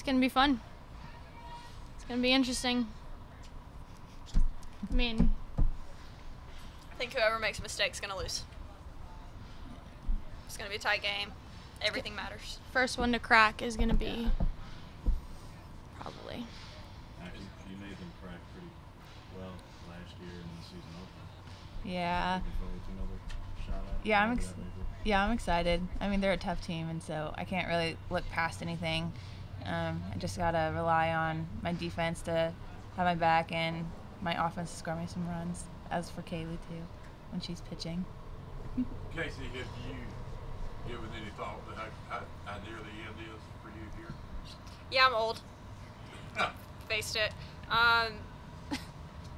going to be fun. It's going to be interesting. I mean, I think whoever makes a mistake is going to lose. It's going to be a tight game. Everything matters. First one to crack is going to be probably. You made them crack pretty well last year in the season opener. Yeah. Looking forward to another shot at Yeah, whatever that may be. Yeah, I'm excited. I mean, they're a tough team, and so I can't really look past anything. I just gotta rely on my defense to have my back and my offense to score me some runs. As for Kaylee too, when she's pitching. Casey, have you given any thought to how near the end is for you here? Yeah, I'm old. Faced it.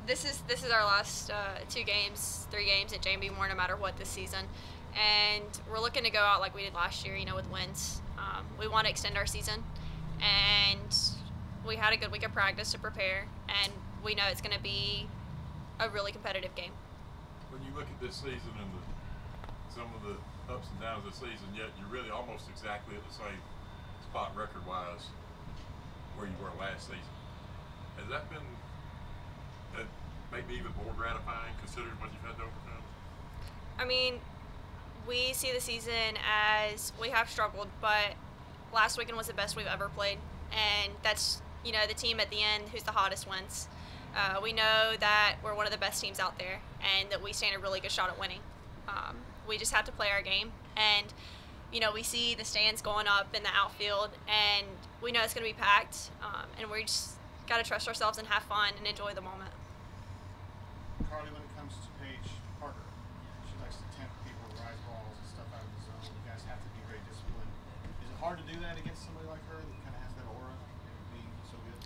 This is our last 3 games at J.B. Moore, no matter what this season, and we're looking to go out like we did last year, with wins. We want to extend our season, and we had a good week of practice to prepare, and we know it's going to be a really competitive game. When you look at this season and some of the ups and downs of the season, yet you're really almost exactly at the same spot record-wise where you were last season. Has that been maybe even more gratifying considering what you've had to overcome? I mean, we see the season as we have struggled, but last weekend was the best we've ever played, and that's the team at the end who's the hottest wins. We know that we're one of the best teams out there and that we stand a really good shot at winning. We just have to play our game, and we see the stands going up in the outfield, and we know it's going to be packed, and we just got to trust ourselves and have fun and enjoy the moment. Carly, when it comes to Paige Parker, she likes to tempt people with rise balls and stuff out of the zone. You guys have to be very disciplined. Is it hard to do that against somebody like her that kind of has that aura and being so good?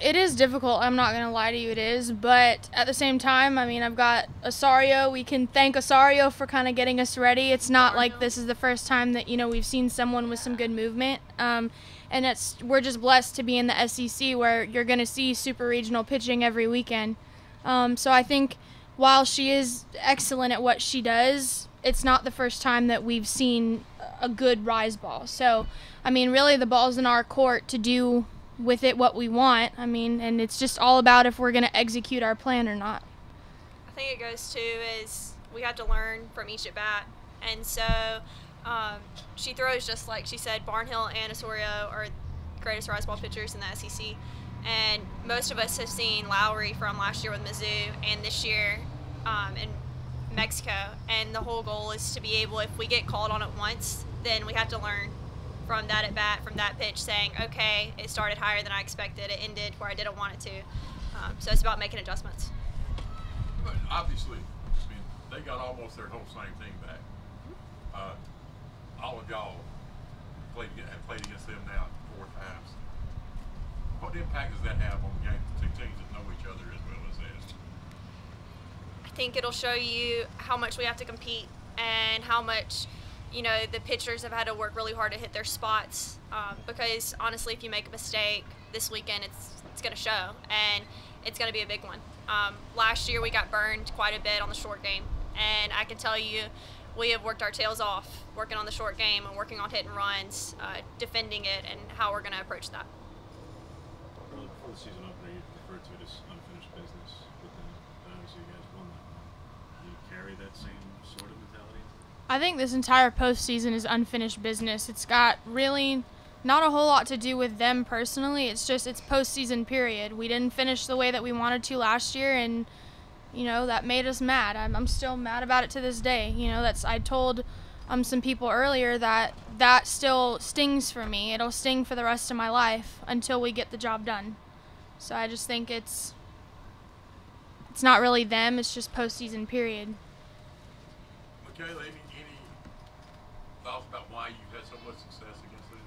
It is difficult. I'm not going to lie to you, it is. But at the same time, I mean, I've got Osario. We can thank Osario for kind of getting us ready. It's not like this is the first time that, we've seen someone with some good movement. And we're just blessed to be in the SEC where you're going to see super regional pitching every weekend. So I think while she is excellent at what she does, it's not the first time that we've seen a good rise ball. So, I mean, really the ball's in our court to do with it what we want. I mean, and it's just all about if we're going to execute our plan or not. I think it goes to is we have to learn from each at bat. And so she throws just like she said, Barnhill and Osorio are greatest rise ball pitchers in the SEC. And most of us have seen Lowry from last year with Mizzou and this year in Mexico. And the whole goal is to be able, if we get called on it once, then we have to learn from that at bat, from that pitch, saying, okay, it started higher than I expected, it ended where I didn't want it to. So it's about making adjustments. But obviously, they got almost their whole same team back. All of y'all have played against them now 4 times. What impact does that have on the game? 2 teams that know each other as well as this? I think it'll show you how much we have to compete and how much the pitchers have had to work really hard to hit their spots, because honestly, if you make a mistake this weekend, it's going to show, and it's going to be a big one. Last year we got burned quite a bit on the short game, and I can tell you we have worked our tails off working on the short game and working on hitting runs, defending it, and how we're going to approach that. Before the season opener, you referred to it as unfinished business, but then obviously you guys won that. Do you carry that same sort of mentality? I think this entire postseason is unfinished business. It's got really not a whole lot to do with them personally. It's just it's postseason period. We didn't finish the way that we wanted to last year, and that made us mad. I'm still mad about it to this day. I told some people earlier that still stings for me. It'll sting for the rest of my life until we get the job done. So I just think it's not really them. It's just postseason period. Okay, any thoughts about why you've had so much success against them?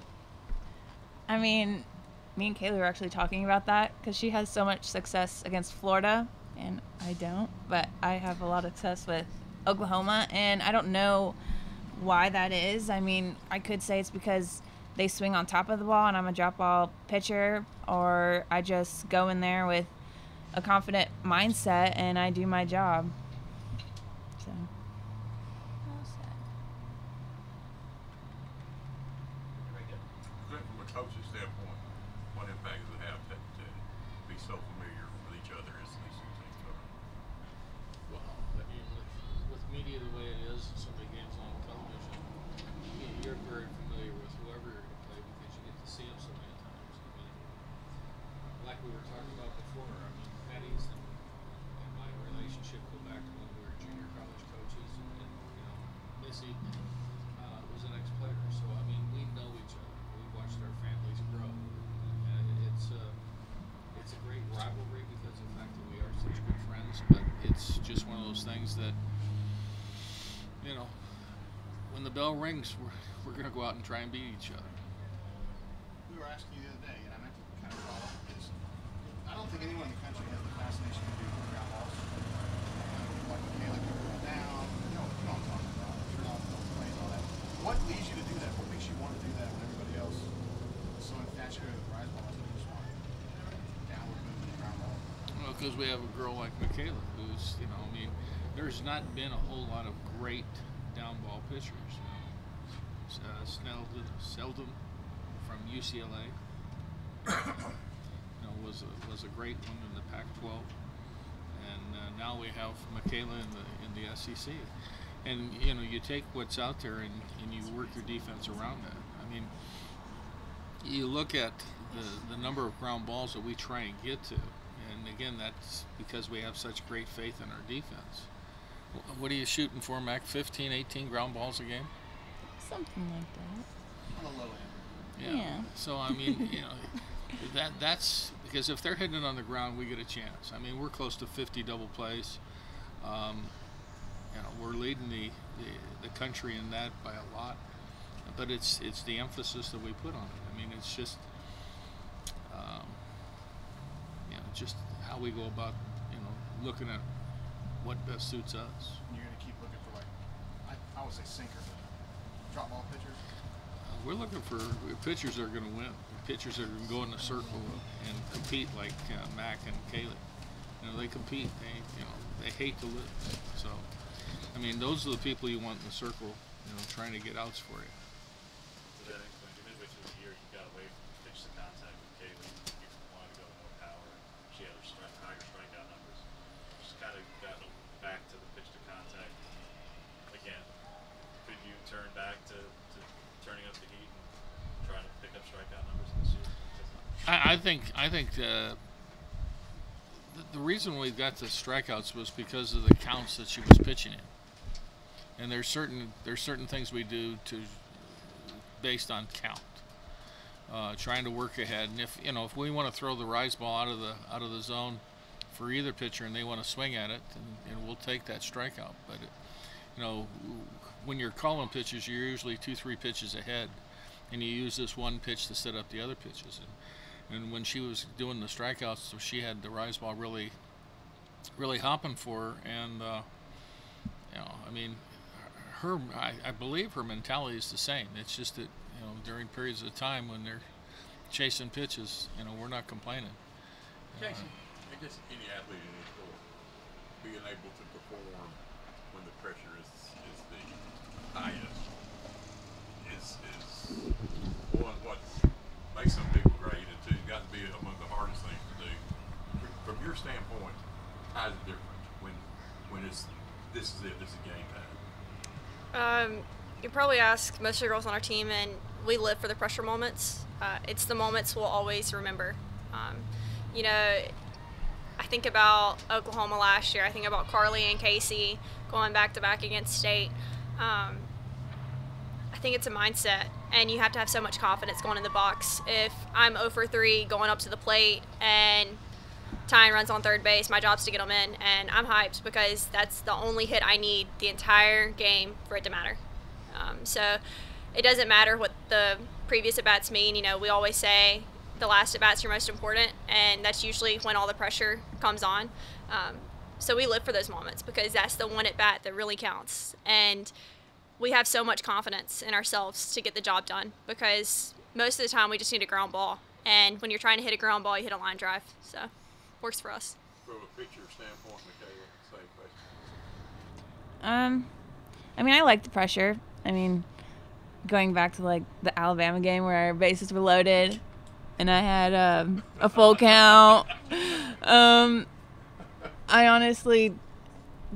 I mean, me and Kaylee were actually talking about that because she has so much success against Florida, and I don't. But I have a lot of success with Oklahoma, and I don't know why that is. I mean, I could say it's because they swing on top of the ball and I'm a drop ball pitcher, or I just go in there with a confident mindset and I do my job. So. From a coach's standpoint, what impact does it have to be so familiar with each other as these two teams are? Well, I mean, with media the way it is, so many games on television, you're very familiar with whoever you're going to play because you get to see them so many times. I mean, like we were talking about before, I mean, Patty's and my relationship go back to when we were junior college coaches, and Missy was an ex-player, so I mean, we know each other. We watched our families grow. And it's a great rivalry because of the fact that we are such good friends, but it's just one of those things that, when the bell rings, we're going to go out and try and beat each other. We were asking you the other day, and I meant to kind of follow up with this. I don't think anyone in the country has the fascination to do ground balls. Like, okay, like you go down, you know what I'm talking about. Turn off those plays, all that. What leads you to do that? What makes you want to do that when everybody else is so infatuated with rise balls and you just want downward movement ground ball? Well, because we have a girl like Michaela who's, there's not been a whole lot of great down ball pitchers. Seldom from UCLA was a great one in the Pac-12, and now we have Michaela in the SEC. And you take what's out there and you work your defense around that. I mean, you look at the number of ground balls that we try and get to, and again, that's because we have such great faith in our defense. What are you shooting for, Mac? 15, 18 ground balls a game? Something like that. On the low end. Yeah. So I mean, that's because if they're hitting it on the ground, we get a chance. I mean, we're close to 50 double plays. We're leading the country in that by a lot, but it's the emphasis that we put on it. I mean, it's just just how we go about looking at what best suits us. You're going to keep looking for, like, I would say sinker, but drop ball pitchers? We're looking for pitchers that are going to win, pitchers that are going to go in the circle and compete like Mac and Kaylee. They compete. They hate to lose. So, I mean, those are the people you want in the circle, trying to get outs for you. To that extent, midway through the year, you got away from pitch to contact with Kaylee. You wanted to go more power. She had higher strikeout numbers. Just kind of got back to the pitch to contact again. Could you turn back to turning up the heat and trying to pick up strikeout numbers this year? I think the reason we got the strikeouts was because of the counts that she was pitching in. And there's certain things we do based on count, trying to work ahead. And if we want to throw the rise ball out of the zone for either pitcher and they want to swing at it, and we'll take that strikeout. But when you're calling pitches, you're usually 2-3 pitches ahead, and you use this one pitch to set up the other pitches. And when she was doing the strikeouts, so she had the rise ball really, really hopping for her. And I mean, I believe her mentality is the same. It's just that during periods of time when they're chasing pitches, we're not complaining. Jason, I guess any athlete in any sport being able to perform when the pressure is the highest is one what makes some people great, and two, got to be among the hardest things to do. From your standpoint, how is it different when it's this is game time? You probably ask most of the girls on our team, and we live for the pressure moments. It's the moments we'll always remember. I think about Oklahoma last year. I think about Carly and Casey going back-to-back against State. I think it's a mindset, and you have to have so much confidence going in the box. If I'm 0 for 3 going up to the plate and Tyne runs on third base, my job's to get them in, and I'm hyped because that's the only hit I need the entire game for it to matter. So it doesn't matter what the previous at-bats mean. We always say the last at-bat's your most important, and that's usually when all the pressure comes on. So we live for those moments because that's the one at-bat that really counts. And we have so much confidence in ourselves to get the job done because most of the time we just need a ground ball. And when you're trying to hit a ground ball, you hit a line drive. So works for us. From a pitcher standpoint, Michaela, same question. I mean, I like the pressure. I mean, going back to like the Alabama game where our bases were loaded and I had a full count. I honestly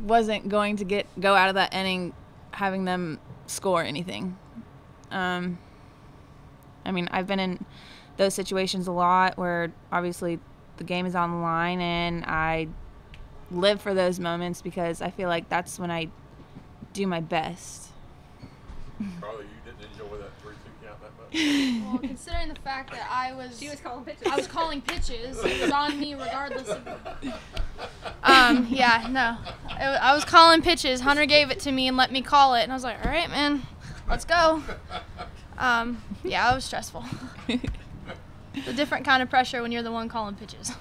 wasn't going to go out of that inning having them score anything. I mean, I've been in those situations a lot where obviously the game is on the line, and I live for those moments because I feel like that's when I do my best. Carly, you didn't enjoy that 3-2 count that much? Well, considering the fact that She was calling pitches. I was calling pitches, it was on me regardless of. Yeah, no, I was calling pitches. Hunter gave it to me and let me call it, and I was like, all right, man, let's go. Yeah, it was stressful. It's a different kind of pressure when you're the one calling pitches.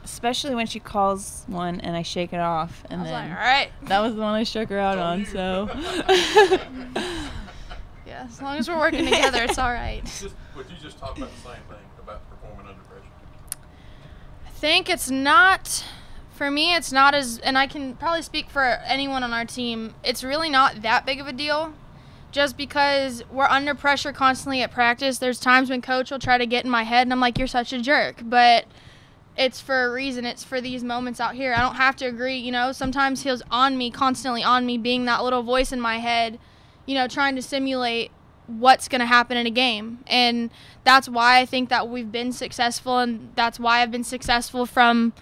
Especially when she calls one and I shake it off, and I was then like, all right. that was the one I shook her out on. So. Yeah, as long as we're working together, it's all right. Would you just talk about the same thing about performing under pressure? I think it's not, for me, it's not as, and I can probably speak for anyone on our team, it's really not that big of a deal. Just because we're under pressure constantly at practice, there's times when coach will try to get in my head and I'm like, you're such a jerk. But it's for a reason. It's for these moments out here. I don't have to agree, you know. Sometimes he's on me, constantly on me, being that little voice in my head, you know, trying to simulate what's going to happen in a game. And that's why I think that we've been successful, and that's why I've been successful from,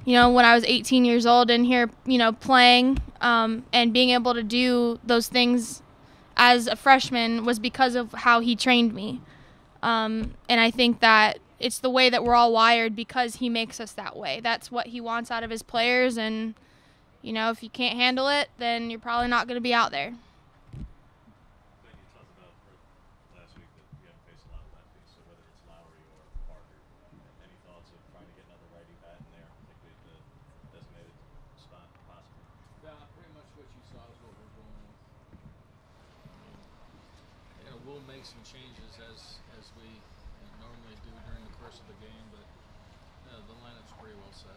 you know, when I was 18 years old and here, you know, playing and being able to do those things as a freshman was because of how he trained me. And I think that it's the way that we're all wired because he makes us that way. That's what he wants out of his players, and, you know, if you can't handle it, then you're probably not going to be out there. Ben, you talked about last week that you haven't faced a lot of lefties, so whether it's Lowry or Parker, any thoughts of trying to get another righty bat in there, particularly at the designated spot, possibly? Yeah, pretty much what you saw is what we're going with. You know, we'll make some changes as we normally do during the course of the game, but the lineup's pretty well set.